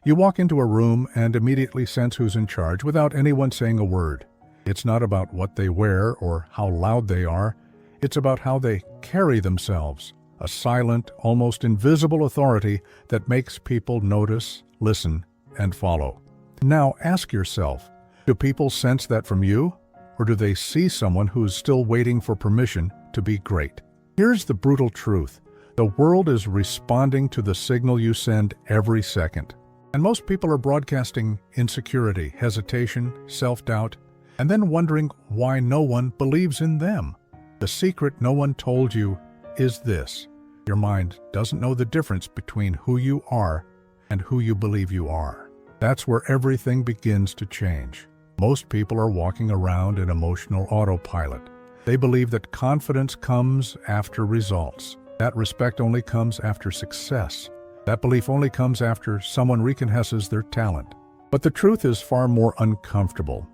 You walk into a room and immediately sense who's in charge without anyone saying a word. It's not about what they wear or how loud they are. It's about how they carry themselves, a silent, almost invisible authority that makes people notice, listen, and follow. Now ask yourself, do people sense that from you? Or do they see someone who is still waiting for permission to be great? Here's the brutal truth. The world is responding to the signal you send every second. And most people are broadcasting insecurity, hesitation, self-doubt, and then wondering why no one believes in them. The secret no one told you is this. Your mind doesn't know the difference between who you are and who you believe you are. That's where everything begins to change. Most people are walking around in emotional autopilot. They believe that confidence comes after results. That respect only comes after success. That belief only comes after someone recognizes their talent. But the truth is far more uncomfortable.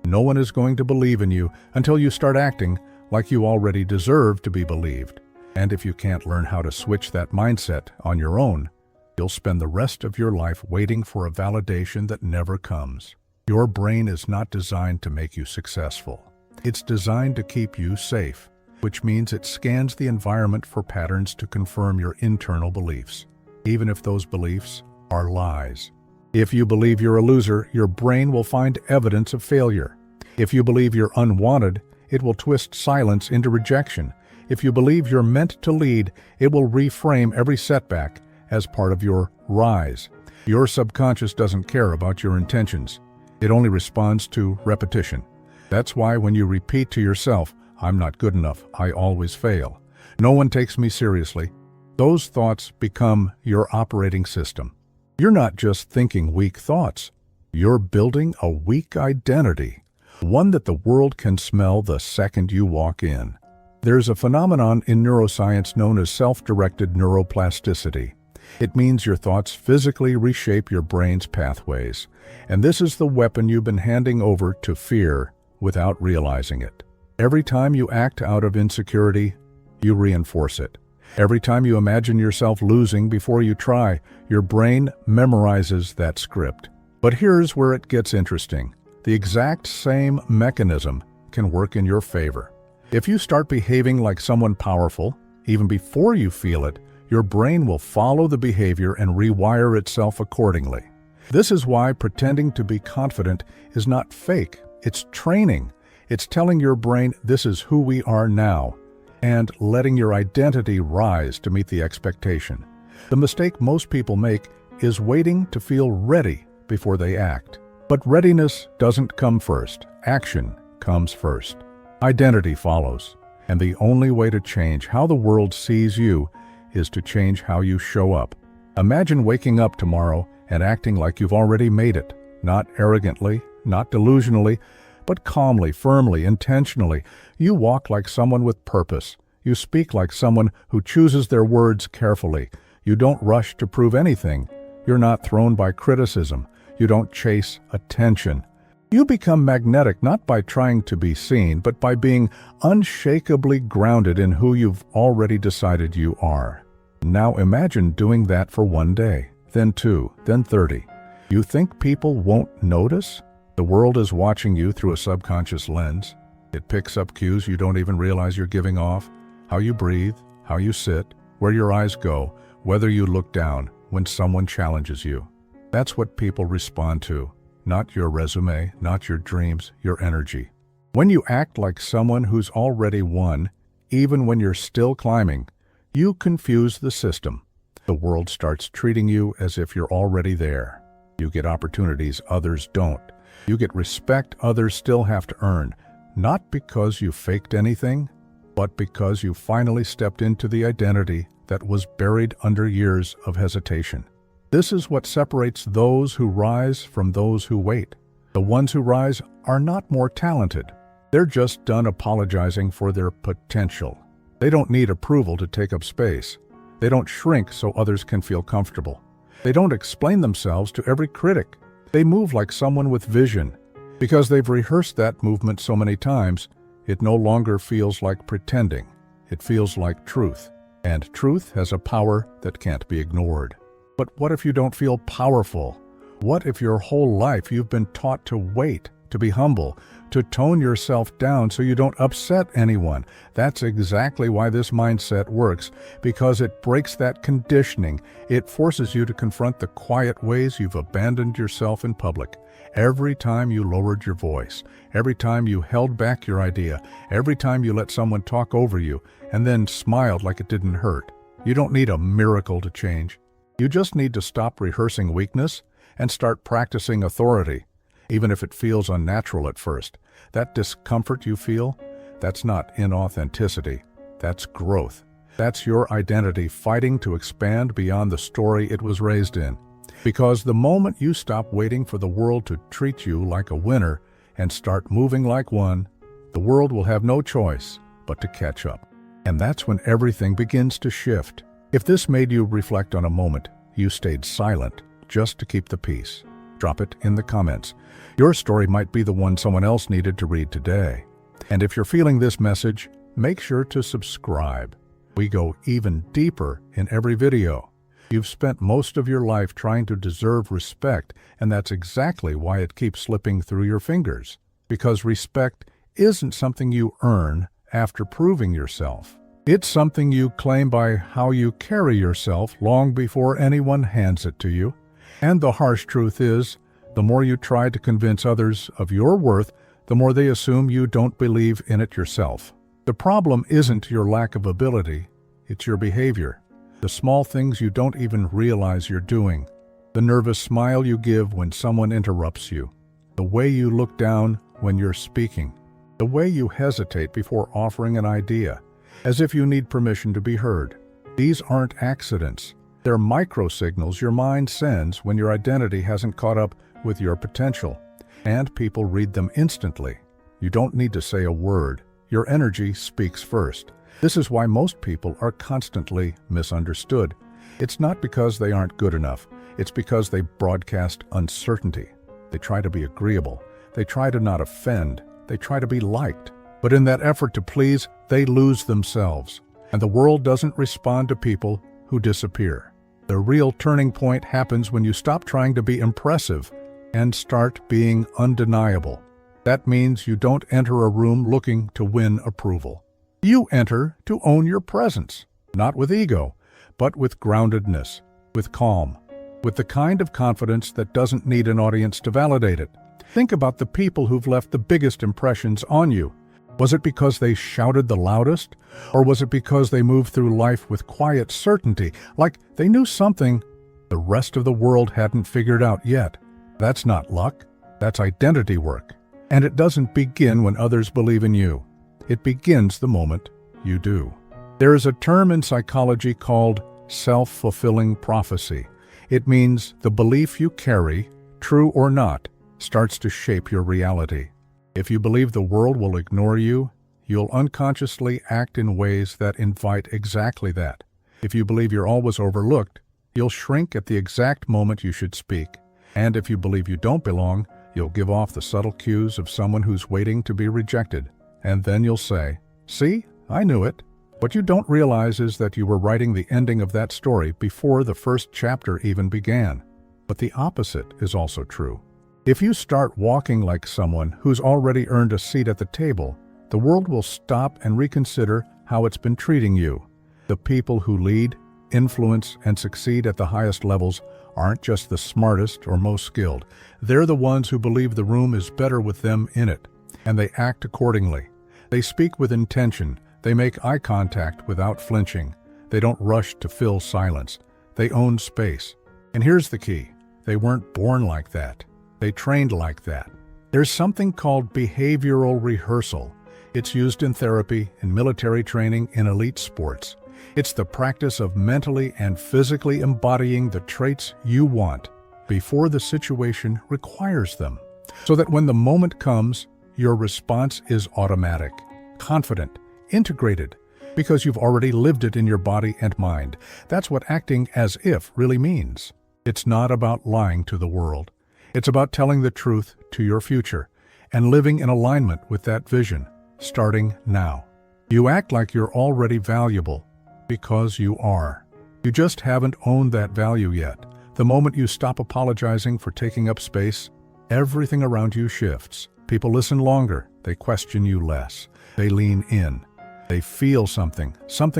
No one is going to believe in you until you start acting like you already deserve to be believed. And if you can't learn how to switch that mindset on your own, you'll spend the rest of your life waiting for a validation that never comes. Your brain is not designed to make you successful. It's designed to keep you safe, which means it scans the environment for patterns to confirm your internal beliefs, even if those beliefs are lies. If you believe you're a loser, your brain will find evidence of failure. If you believe you're unwanted, it will twist silence into rejection. If you believe you're meant to lead, it will reframe every setback as part of your rise. Your subconscious doesn't care about your intentions. It only responds to repetition. That's why when you repeat to yourself, "I'm not good enough, I always fail. No one takes me seriously," those thoughts become your operating system. You're not just thinking weak thoughts. You're building a weak identity, one that the world can smell the second you walk in. There's a phenomenon in neuroscience known as self-directed neuroplasticity. It means your thoughts physically reshape your brain's pathways. And this is the weapon you've been handing over to fear without realizing it. Every time you act out of insecurity, you reinforce it. Every time you imagine yourself losing before you try, your brain memorizes that script. But here's where it gets interesting. The exact same mechanism can work in your favor. If you start behaving like someone powerful, even before you feel it, your brain will follow the behavior and rewire itself accordingly. This is why pretending to be confident is not fake. It's training. It's telling your brain this is who we are now, and letting your identity rise to meet the expectation. The mistake most people make is waiting to feel ready before they act. But readiness doesn't come first. Action comes first. Identity follows. And the only way to change how the world sees you is to change how you show up. Imagine waking up tomorrow and acting like you've already made it. Not arrogantly, not delusionally, but calmly, firmly, intentionally. You walk like someone with purpose. You speak like someone who chooses their words carefully. You don't rush to prove anything. You're not thrown by criticism. You don't chase attention. You become magnetic not by trying to be seen, but by being unshakably grounded in who you've already decided you are. Now imagine doing that for one day, then 2, then 30. You think people won't notice? The world is watching you through a subconscious lens. It picks up cues you don't even realize you're giving off. How you breathe, how you sit, where your eyes go, whether you look down when someone challenges you. That's what people respond to. Not your resume, not your dreams, your energy. When you act like someone who's already won, even when you're still climbing, you confuse the system. The world starts treating you as if you're already there. You get opportunities others don't. You get respect others still have to earn, not because you faked anything, but because you finally stepped into the identity that was buried under years of hesitation. This is what separates those who rise from those who wait. The ones who rise are not more talented. They're just done apologizing for their potential. They don't need approval to take up space. They don't shrink so others can feel comfortable. They don't explain themselves to every critic. They move like someone with vision. Because they've rehearsed that movement so many times, it no longer feels like pretending. It feels like truth. And truth has a power that can't be ignored. But what if you don't feel powerful? What if your whole life you've been taught to wait, to be humble, to tone yourself down so you don't upset anyone? That's exactly why this mindset works, because it breaks that conditioning. It forces you to confront the quiet ways you've abandoned yourself in public. Every time you lowered your voice, every time you held back your idea, every time you let someone talk over you and then smiled like it didn't hurt. You don't need a miracle to change. You just need to stop rehearsing weakness and start practicing authority, even if it feels unnatural at first. That discomfort you feel, that's not inauthenticity, that's growth. That's your identity fighting to expand beyond the story it was raised in. Because the moment you stop waiting for the world to treat you like a winner and start moving like one, the world will have no choice but to catch up. And that's when everything begins to shift. If this made you reflect on a moment you stayed silent just to keep the peace, drop it in the comments. Your story might be the one someone else needed to read today. And if you're feeling this message, make sure to subscribe. We go even deeper in every video. You've spent most of your life trying to deserve respect, and that's exactly why it keeps slipping through your fingers. Because respect isn't something you earn after proving yourself. It's something you claim by how you carry yourself long before anyone hands it to you. And the harsh truth is, the more you try to convince others of your worth, the more they assume you don't believe in it yourself. The problem isn't your lack of ability, it's your behavior. The small things you don't even realize you're doing. The nervous smile you give when someone interrupts you. The way you look down when you're speaking. The way you hesitate before offering an idea, as if you need permission to be heard. These aren't accidents. They're micro-signals your mind sends when your identity hasn't caught up with your potential. And people read them instantly. You don't need to say a word. Your energy speaks first. This is why most people are constantly misunderstood. It's not because they aren't good enough. It's because they broadcast uncertainty. They try to be agreeable. They try to not offend. They try to be liked. But in that effort to please, they lose themselves. And the world doesn't respond to people who disappear. The real turning point happens when you stop trying to be impressive and start being undeniable. That means you don't enter a room looking to win approval. You enter to own your presence, not with ego, but with groundedness, with calm, with the kind of confidence that doesn't need an audience to validate it. Think about the people who've left the biggest impressions on you. Was it because they shouted the loudest? Or was it because they moved through life with quiet certainty, like they knew something the rest of the world hadn't figured out yet? That's not luck, that's identity work. And it doesn't begin when others believe in you. It begins the moment you do. There is a term in psychology called self-fulfilling prophecy. It means the belief you carry, true or not, starts to shape your reality. If you believe the world will ignore you, you'll unconsciously act in ways that invite exactly that. If you believe you're always overlooked, you'll shrink at the exact moment you should speak. And if you believe you don't belong, you'll give off the subtle cues of someone who's waiting to be rejected. And then you'll say, "See, I knew it." What you don't realize is that you were writing the ending of that story before the first chapter even began. But the opposite is also true. If you start walking like someone who's already earned a seat at the table, the world will stop and reconsider how it's been treating you. The people who lead, influence, and succeed at the highest levels aren't just the smartest or most skilled. They're the ones who believe the room is better with them in it, and they act accordingly. They speak with intention. They make eye contact without flinching. They don't rush to fill silence. They own space. And here's the key. They weren't born like that. They trained like that. There's something called behavioral rehearsal. It's used in therapy, in military training, in elite sports. It's the practice of mentally and physically embodying the traits you want before the situation requires them, so that when the moment comes, your response is automatic, confident, integrated, because you've already lived it in your body and mind. That's what acting as if really means. It's not about lying to the world. It's about telling the truth to your future and living in alignment with that vision, starting now. You act like you're already valuable because you are. You just haven't owned that value yet. The moment you stop apologizing for taking up space, everything around you shifts. People listen longer, they question you less, they lean in. They feel something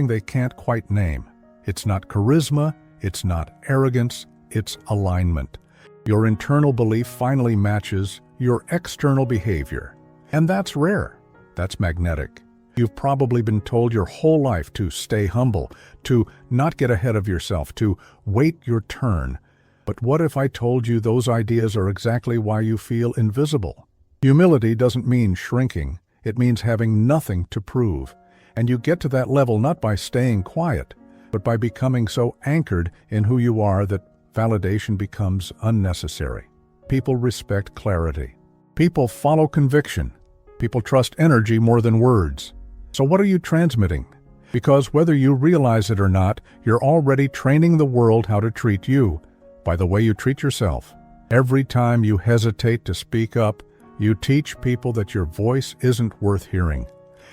they can't quite name. It's not charisma, it's not arrogance, it's alignment. Your internal belief finally matches your external behavior. And that's rare. That's magnetic. You've probably been told your whole life to stay humble, to not get ahead of yourself, to wait your turn. But what if I told you those ideas are exactly why you feel invisible? Humility doesn't mean shrinking. It means having nothing to prove. And you get to that level not by staying quiet, but by becoming so anchored in who you are that validation becomes unnecessary. People respect clarity. People follow conviction. People trust energy more than words. So what are you transmitting? Because whether you realize it or not, you're already training the world how to treat you by the way you treat yourself. Every time you hesitate to speak up, you teach people that your voice isn't worth hearing.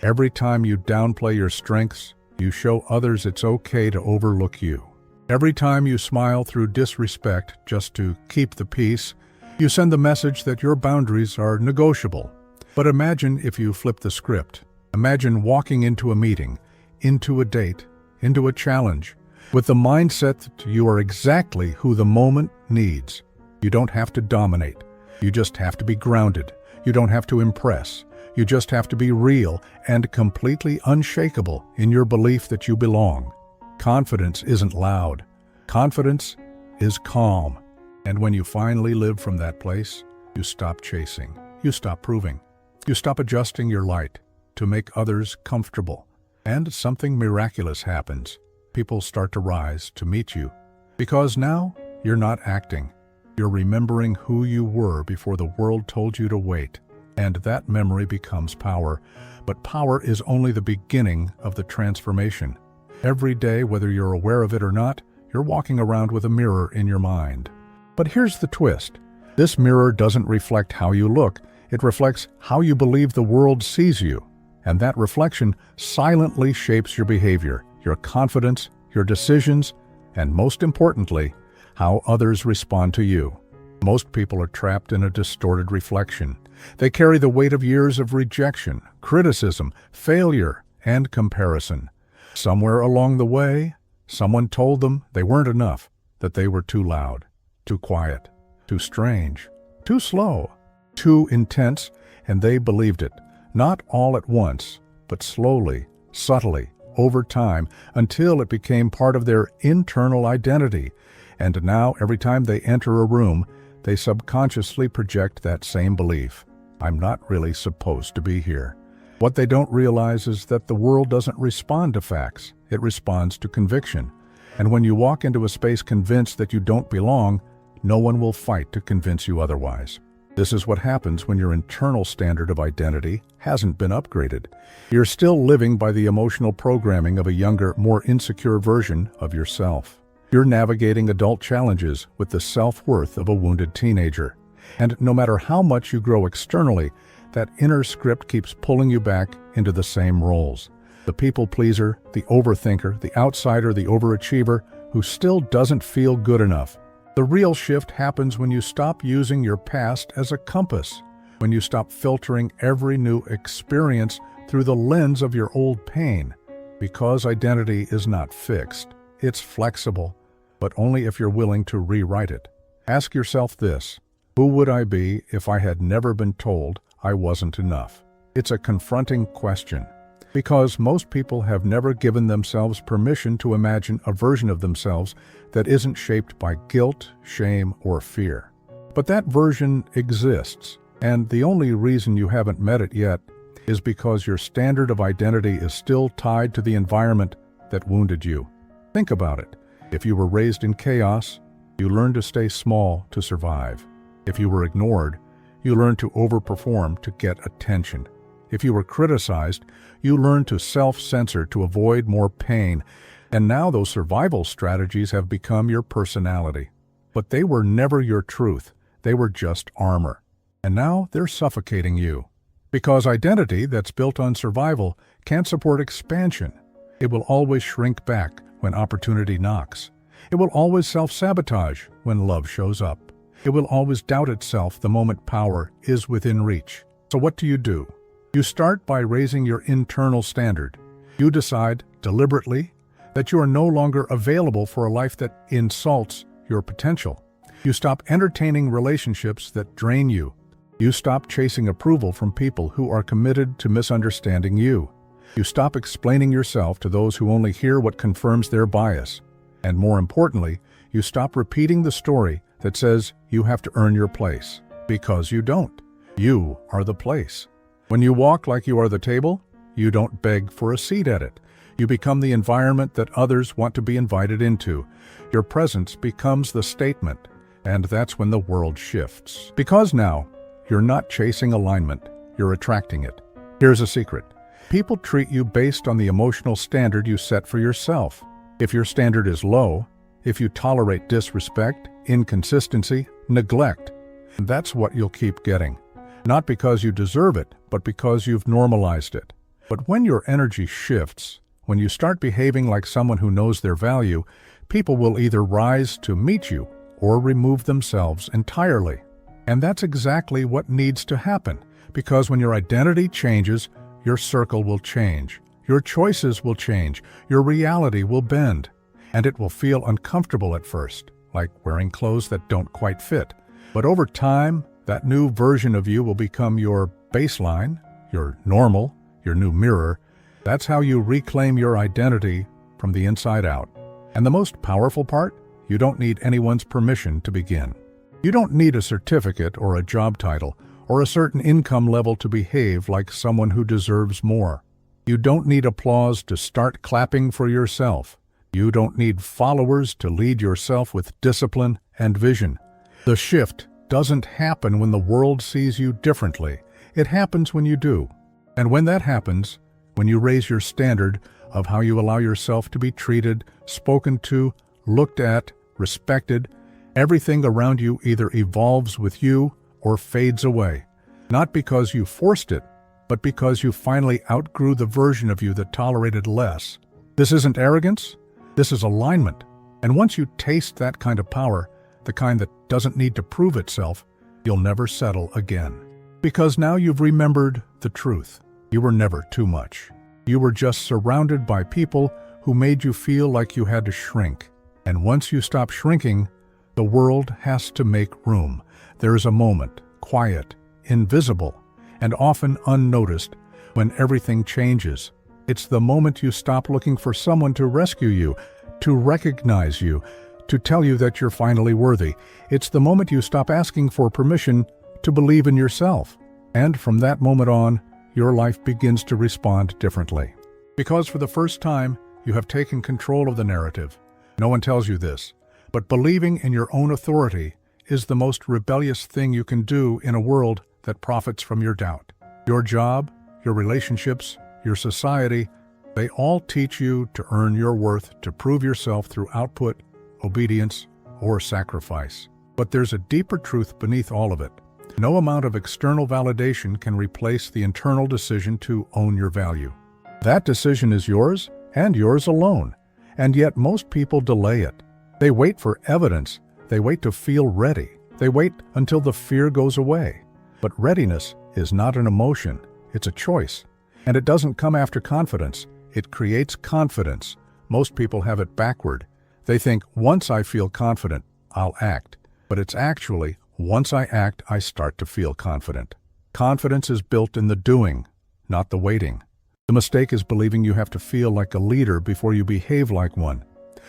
Every time you downplay your strengths, you show others it's okay to overlook you. Every time you smile through disrespect just to keep the peace, you send the message that your boundaries are negotiable. But imagine if you flip the script. Imagine walking into a meeting, into a date, into a challenge, with the mindset that you are exactly who the moment needs. You don't have to dominate. You just have to be grounded. You don't have to impress. You just have to be real and completely unshakable in your belief that you belong. Confidence isn't loud. Confidence is calm. And when you finally live from that place, you stop chasing. You stop proving. You stop adjusting your light to make others comfortable. And something miraculous happens. People start to rise to meet you. Because now you're not acting. You're remembering who you were before the world told you to wait. And that memory becomes power. But power is only the beginning of the transformation. Every day, whether you're aware of it or not, you're walking around with a mirror in your mind. But here's the twist. This mirror doesn't reflect how you look. It reflects how you believe the world sees you. And that reflection silently shapes your behavior, your confidence, your decisions, and most importantly, how others respond to you. Most people are trapped in a distorted reflection. They carry the weight of years of rejection, criticism, failure, and comparison. Somewhere along the way, someone told them they weren't enough, that they were too loud, too quiet, too strange, too slow, too intense, and they believed it. Not all at once, but slowly, subtly, over time, until it became part of their internal identity. And now, every time they enter a room, they subconsciously project that same belief. I'm not really supposed to be here. What they don't realize is that the world doesn't respond to facts. It responds to conviction. And when you walk into a space convinced that you don't belong, no one will fight to convince you otherwise. This is what happens when your internal standard of identity hasn't been upgraded. You're still living by the emotional programming of a younger, more insecure version of yourself. You're navigating adult challenges with the self-worth of a wounded teenager. And no matter how much you grow externally, that inner script keeps pulling you back into the same roles. The people pleaser, the overthinker, the outsider, the overachiever, who still doesn't feel good enough. The real shift happens when you stop using your past as a compass, when you stop filtering every new experience through the lens of your old pain. Because identity is not fixed. It's flexible, but only if you're willing to rewrite it. Ask yourself this: who would I be if I had never been told I wasn't enough? It's a confronting question, because most people have never given themselves permission to imagine a version of themselves that isn't shaped by guilt, shame, or fear. But that version exists, and the only reason you haven't met it yet is because your standard of identity is still tied to the environment that wounded you. Think about it. If you were raised in chaos, you learned to stay small to survive. If you were ignored, you learned to overperform to get attention. If you were criticized, you learned to self-censor to avoid more pain. And now those survival strategies have become your personality. But they were never your truth. They were just armor. And now they're suffocating you. Because identity that's built on survival can't support expansion. It will always shrink back when opportunity knocks. It will always self-sabotage when love shows up. It will always doubt itself the moment power is within reach. So what do? You start by raising your internal standard. You decide, deliberately, that you are no longer available for a life that insults your potential. You stop entertaining relationships that drain you. You stop chasing approval from people who are committed to misunderstanding you. You stop explaining yourself to those who only hear what confirms their bias. And more importantly, you stop repeating the story that says you have to earn your place, because you don't. You are the place. When you walk like you are the table, you don't beg for a seat at it. You become the environment that others want to be invited into. Your presence becomes the statement, and that's when the world shifts. Because now, you're not chasing alignment, you're attracting it. Here's a secret. People treat you based on the emotional standard you set for yourself. If your standard is low, if you tolerate disrespect, inconsistency, neglect, that's what you'll keep getting. Not because you deserve it, but because you've normalized it. But when your energy shifts, when you start behaving like someone who knows their value, people will either rise to meet you or remove themselves entirely. And that's exactly what needs to happen, because when your identity changes, your circle will change, your choices will change, your reality will bend, and it will feel uncomfortable at first, like wearing clothes that don't quite fit. But over time, that new version of you will become your baseline, your normal, your new mirror. That's how you reclaim your identity from the inside out. And the most powerful part? You don't need anyone's permission to begin. You don't need a certificate or a job title or a certain income level to behave like someone who deserves more. You don't need applause to start clapping for yourself. You don't need followers to lead yourself with discipline and vision. The shift doesn't happen when the world sees you differently. It happens when you do. And when that happens, when you raise your standard of how you allow yourself to be treated, spoken to, looked at, respected, everything around you either evolves with you or fades away. Not because you forced it, but because you finally outgrew the version of you that tolerated less. This isn't arrogance. This is alignment. And once you taste that kind of power, the kind that doesn't need to prove itself, you'll never settle again. Because now you've remembered the truth. You were never too much. You were just surrounded by people who made you feel like you had to shrink. And once you stop shrinking, the world has to make room. There is a moment, quiet, invisible, and often unnoticed, when everything changes. It's the moment you stop looking for someone to rescue you, to recognize you, to tell you that you're finally worthy. It's the moment you stop asking for permission to believe in yourself. And from that moment on, your life begins to respond differently. Because for the first time, you have taken control of the narrative. No one tells you this, but believing in your own authority is the most rebellious thing you can do in a world that profits from your doubt. Your job, your relationships, your society, they all teach you to earn your worth, to prove yourself through output, obedience, or sacrifice. But there's a deeper truth beneath all of it. No amount of external validation can replace the internal decision to own your value. That decision is yours, and yours alone. And yet most people delay it. They wait for evidence. They wait to feel ready. They wait until the fear goes away. But readiness is not an emotion, it's a choice. And it doesn't come after confidence, it creates confidence. Most people have it backward. They think, once I feel confident, I'll act. But it's actually, once I act, I start to feel confident. Confidence is built in the doing, not the waiting. The mistake is believing you have to feel like a leader before you behave like one.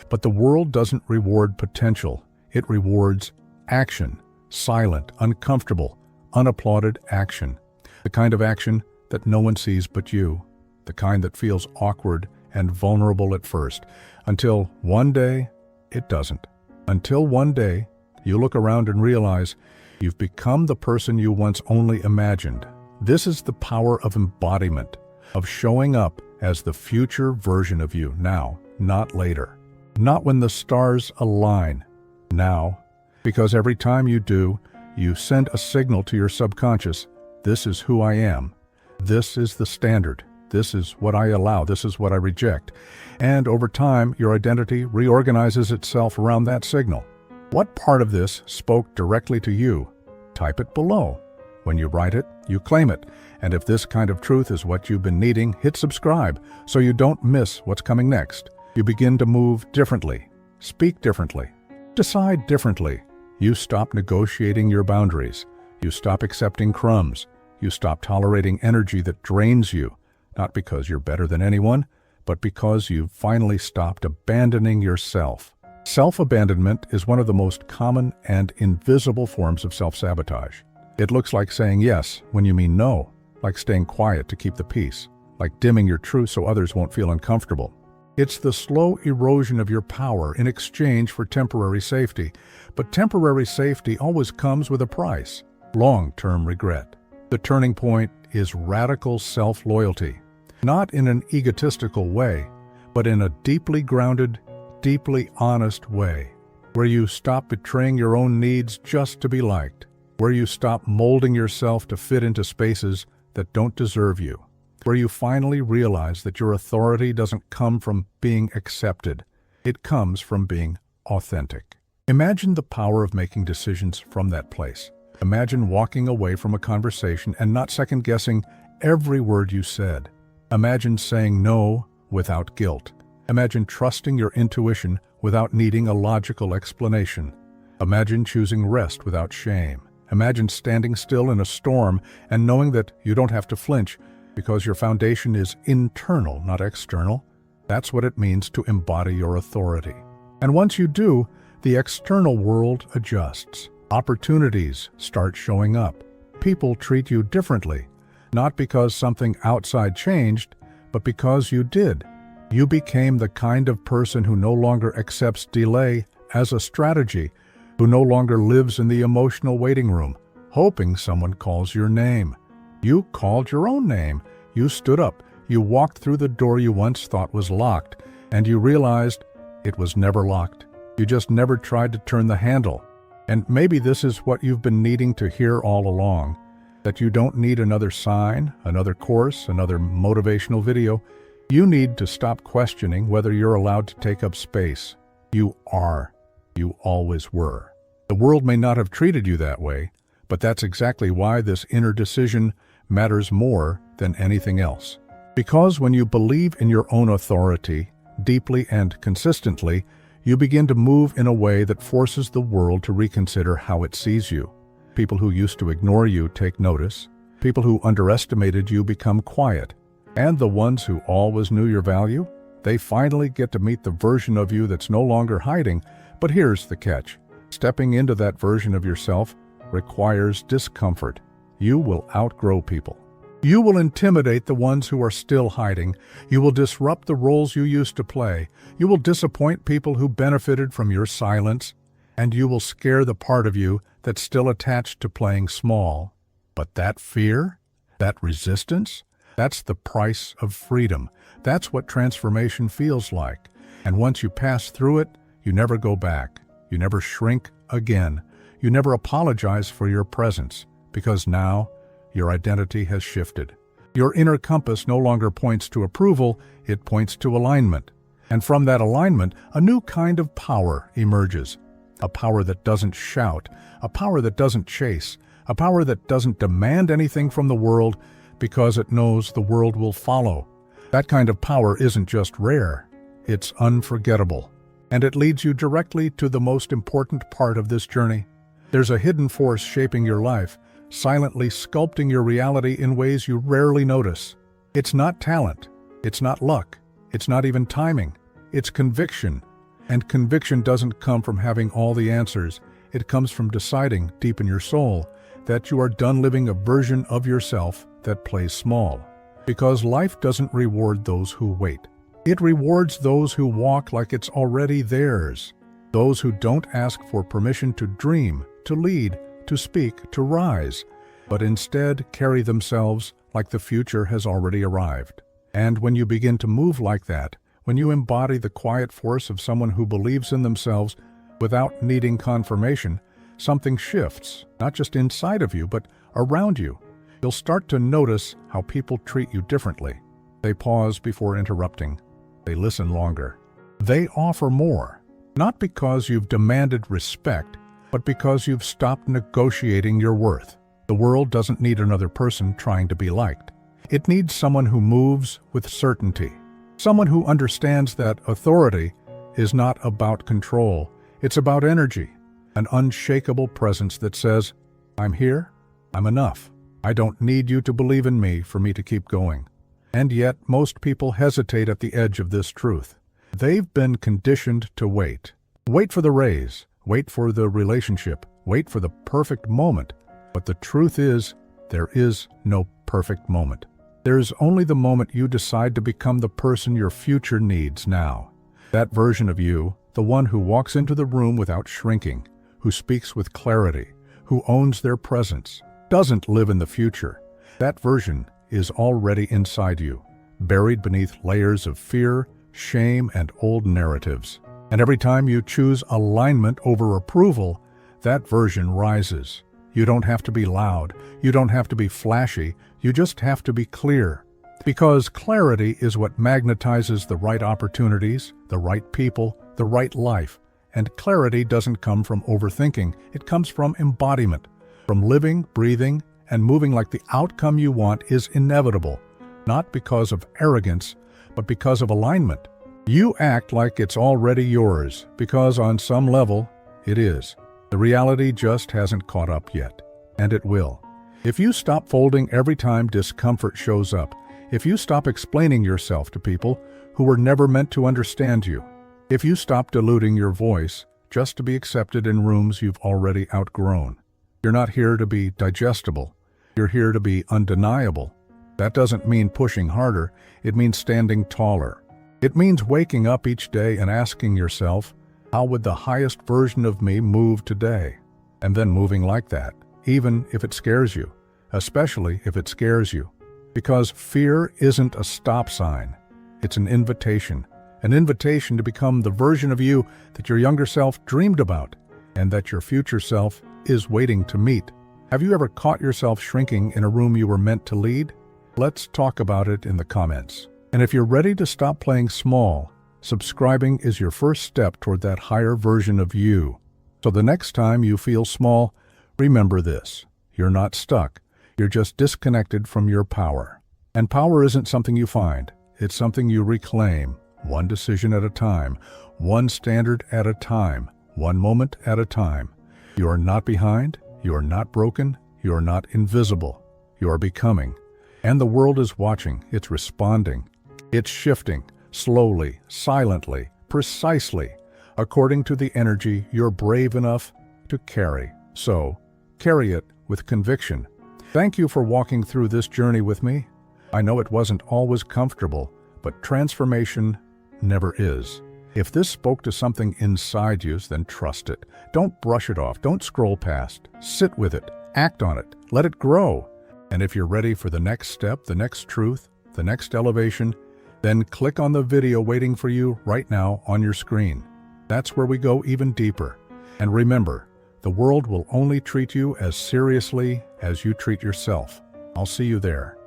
But the world doesn't reward potential. It rewards action, silent, uncomfortable, unapplauded action. The kind of action that no one sees but you. The kind that feels awkward and vulnerable at first, until one day it doesn't. Until one day you look around and realize you've become the person you once only imagined. This is the power of embodiment, of showing up as the future version of you now, not later. Not when the stars align, now. Because every time you do, you send a signal to your subconscious, this is who I am. This is the standard. This is what I allow. This is what I reject. And over time, your identity reorganizes itself around that signal. What part of this spoke directly to you? Type it below. When you write it, you claim it. And if this kind of truth is what you've been needing, hit subscribe so you don't miss what's coming next. You begin to move differently, speak differently, decide differently. You stop negotiating your boundaries. You stop accepting crumbs. You stop tolerating energy that drains you, not because you're better than anyone, but because you've finally stopped abandoning yourself. Self-abandonment is one of the most common and invisible forms of self-sabotage. It looks like saying yes when you mean no, like staying quiet to keep the peace, like dimming your truth so others won't feel uncomfortable. It's the slow erosion of your power in exchange for temporary safety. But temporary safety always comes with a price: long-term regret. The turning point is radical self-loyalty, not in an egotistical way, but in a deeply grounded, deeply honest way, where you stop betraying your own needs just to be liked, where you stop molding yourself to fit into spaces that don't deserve you, where you finally realize that your authority doesn't come from being accepted. It comes from being authentic. Imagine the power of making decisions from that place. Imagine walking away from a conversation and not second-guessing every word you said. Imagine saying no without guilt. Imagine trusting your intuition without needing a logical explanation. Imagine choosing rest without shame. Imagine standing still in a storm and knowing that you don't have to flinch because your foundation is internal, not external. That's what it means to embody your authority. And once you do, the external world adjusts. Opportunities start showing up. People treat you differently, not because something outside changed, but because you did. You became the kind of person who no longer accepts delay as a strategy, who no longer lives in the emotional waiting room, hoping someone calls your name. You called your own name. You stood up. You walked through the door you once thought was locked, and you realized it was never locked. You just never tried to turn the handle. And maybe this is what you've been needing to hear all along, that you don't need another sign, another course, another motivational video. You need to stop questioning whether you're allowed to take up space. You are. You always were. The world may not have treated you that way, but that's exactly why this inner decision matters more than anything else. Because when you believe in your own authority, deeply and consistently, you begin to move in a way that forces the world to reconsider how it sees you. People who used to ignore you take notice. People who underestimated you become quiet. And the ones who always knew your value, they finally get to meet the version of you that's no longer hiding. But here's the catch. Stepping into that version of yourself requires discomfort. You will outgrow people. You will intimidate the ones who are still hiding. You will disrupt the roles you used to play. You will disappoint people who benefited from your silence. And you will scare the part of you that's still attached to playing small. But that fear, that resistance, that's the price of freedom. That's what transformation feels like. And once you pass through it, you never go back. You never shrink again. You never apologize for your presence, because now your identity has shifted. Your inner compass no longer points to approval, it points to alignment. And from that alignment, a new kind of power emerges. A power that doesn't shout, a power that doesn't chase, a power that doesn't demand anything from the world because it knows the world will follow. That kind of power isn't just rare, it's unforgettable. And it leads you directly to the most important part of this journey. There's a hidden force shaping your life, silently sculpting your reality in ways you rarely notice. It's not talent, it's not luck, it's not even timing, it's conviction. And conviction doesn't come from having all the answers, it comes from deciding deep in your soul that you are done living a version of yourself that plays small. Because life doesn't reward those who wait. It rewards those who walk like it's already theirs. Those who don't ask for permission to dream, to lead, to speak, to rise, but instead carry themselves like the future has already arrived. And when you begin to move like that, when you embody the quiet force of someone who believes in themselves without needing confirmation, something shifts, not just inside of you, but around you. You'll start to notice how people treat you differently. They pause before interrupting. They listen longer. They offer more, not because you've demanded respect, but because you've stopped negotiating your worth. The world doesn't need another person trying to be liked. It needs someone who moves with certainty. Someone who understands that authority is not about control. It's about energy, an unshakable presence that says, I'm here, I'm enough. I don't need you to believe in me for me to keep going. And yet, most people hesitate at the edge of this truth. They've been conditioned to wait. Wait for the raise, wait for the relationship, wait for the perfect moment. But the truth is, there is no perfect moment. There's only the moment you decide to become the person your future needs now. That version of you, the one who walks into the room without shrinking, who speaks with clarity, who owns their presence, doesn't live in the future. That version is already inside you, buried beneath layers of fear, shame, and old narratives. And every time you choose alignment over approval, that version rises. You don't have to be loud. You don't have to be flashy. You just have to be clear. Because clarity is what magnetizes the right opportunities, the right people, the right life. And clarity doesn't come from overthinking. It comes from embodiment, from living, breathing, and moving like the outcome you want is inevitable, not because of arrogance, but because of alignment. You act like it's already yours, because on some level, it is. The reality just hasn't caught up yet, and it will. If you stop folding every time discomfort shows up, if you stop explaining yourself to people who were never meant to understand you, if you stop diluting your voice just to be accepted in rooms you've already outgrown, you're not here to be digestible. You're here to be undeniable. That doesn't mean pushing harder. It means standing taller. It means waking up each day and asking yourself, how would the highest version of me move today? And then moving like that, even if it scares you, especially if it scares you. Because fear isn't a stop sign. It's an invitation to become the version of you that your younger self dreamed about and that your future self is waiting to meet. Have you ever caught yourself shrinking in a room you were meant to lead? Let's talk about it in the comments. And if you're ready to stop playing small, subscribing is your first step toward that higher version of you. So the next time you feel small, remember this. You're not stuck. You're just disconnected from your power. And power isn't something you find. It's something you reclaim, one decision at a time, one standard at a time, one moment at a time. You are not behind. You are not broken. You are not invisible. You are becoming. And the world is watching. It's responding. It's shifting. Slowly, silently, precisely, according to the energy you're brave enough to carry. So, carry it with conviction. Thank you for walking through this journey with me. I know it wasn't always comfortable, but transformation never is. If this spoke to something inside you, then trust it. Don't brush it off. Don't scroll past. Sit with it. Act on it. Let it grow. And if you're ready for the next step, the next truth, the next elevation, then click on the video waiting for you right now on your screen. That's where we go even deeper. And remember, the world will only treat you as seriously as you treat yourself. I'll see you there.